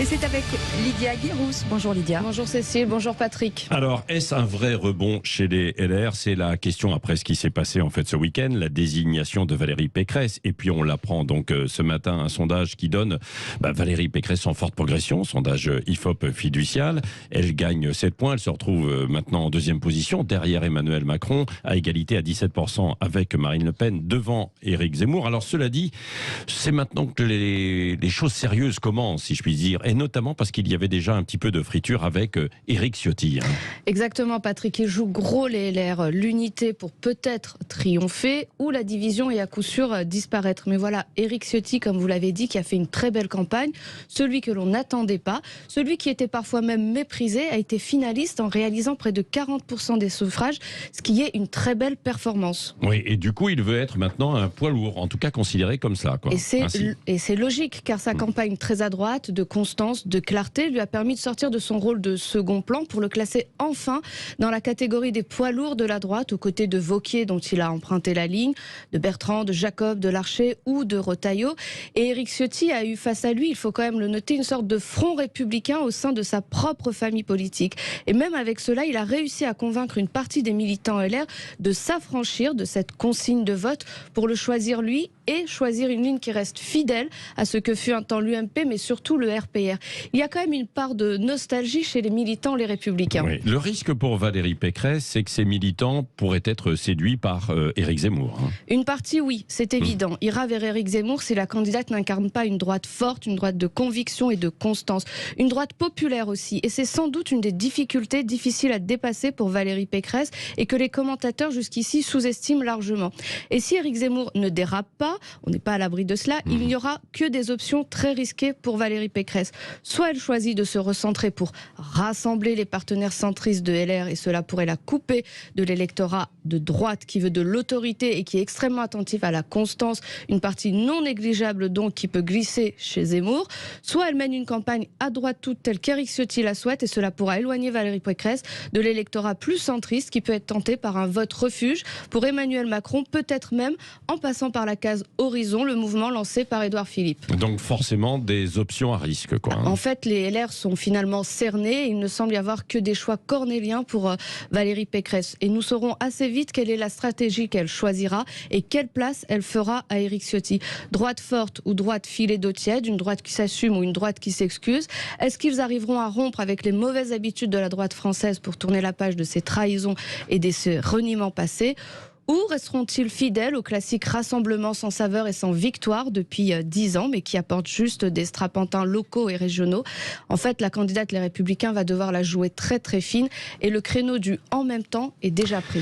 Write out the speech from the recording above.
Et c'est avec Lydia Guirous. Bonjour Lydia. Bonjour Cécile, bonjour Patrick. Alors, est-ce un vrai rebond chez les LR? C'est la question après ce qui s'est passé en fait ce week-end, la désignation de Valérie Pécresse. Et puis on l'apprend donc ce matin, un sondage qui donne Valérie Pécresse en forte progression, sondage IFOP fiducial. Elle gagne 7 points, elle se retrouve maintenant en deuxième position, derrière Emmanuel Macron, à égalité à 17% avec Marine Le Pen, devant Éric Zemmour. Alors cela dit, c'est maintenant que les choses sérieuses commencent, si je puis dire, et notamment parce qu'il y avait déjà un petit peu de friture avec Éric Ciotti. Exactement Patrick, il joue gros les LR, l'unité pour peut-être triompher ou la division et à coup sûr disparaître. Mais voilà, Éric Ciotti, comme vous l'avez dit, qui a fait une très belle campagne, celui que l'on n'attendait pas, celui qui était parfois même méprisé, a été finaliste en réalisant près de 40% des suffrages, ce qui est une très belle performance. Oui, et du coup, il veut être maintenant un poids lourd, en tout cas considéré comme ça. Et c'est logique, car sa campagne très à droite, de constance, de clarté, lui a permis de sortir de son rôle de second plan pour le classer enfin dans la catégorie des poids lourds de la droite, aux côtés de Wauquiez, dont il a emprunté la ligne, de Bertrand, de Jacob, de Larcher ou de Retailleau. Et Éric Ciotti a eu face à lui, il faut quand même le noter, une sorte de front républicain au sein de sa propre famille politique. Et même avec cela, il a réussi à convaincre une partie des militants LR de s'affranchir de cette consigne de vote pour le choisir lui et choisir une ligne qui reste fidèle à ce que fut un temps l'UMP, mais surtout le RPR. Il y a quand même une part de nostalgie chez les militants, les Républicains. Oui. Le risque pour Valérie Pécresse, c'est que ces militants pourraient être séduits par Éric Zemmour. Une partie, oui, c'est évident. Ira vers Éric Zemmour si la candidate n'incarne pas une droite forte, une droite de conviction et de constance. Une droite populaire aussi. Et c'est sans doute une des difficultés difficiles à dépasser pour Valérie Pécresse et que les commentateurs jusqu'ici sous-estiment largement. Et si Éric Zemmour ne dérape pas, on n'est pas à l'abri de cela, il n'y aura que des options très risquées pour Valérie Pécresse. Soit elle choisit de se recentrer pour rassembler les partenaires centristes de LR et cela pourrait la couper de l'électorat de droite qui veut de l'autorité et qui est extrêmement attentif à la constance, une partie non négligeable donc qui peut glisser chez Zemmour. Soit elle mène une campagne à droite toute telle qu'Éric Ciotti la souhaite et cela pourra éloigner Valérie Pécresse de l'électorat plus centriste qui peut être tenté par un vote refuge pour Emmanuel Macron, peut-être même en passant par la case Horizon, le mouvement lancé par Édouard Philippe. Donc forcément des options à risque, quoi. En fait, les LR sont finalement cernés et il ne semble y avoir que des choix cornéliens pour Valérie Pécresse. Et nous saurons assez vite quelle est la stratégie qu'elle choisira et quelle place elle fera à Éric Ciotti. Droite forte ou droite filet d'eau tiède, une droite qui s'assume ou une droite qui s'excuse. Est-ce qu'ils arriveront à rompre avec les mauvaises habitudes de la droite française pour tourner la page de ses trahisons et de ses reniements passés ? Ou resteront-ils fidèles au classique rassemblement sans saveur et sans victoire depuis 10 ans, mais qui apporte juste des strapontins locaux et régionaux? En fait, la candidate Les Républicains va devoir la jouer très très fine et le créneau du « en même temps » est déjà pris.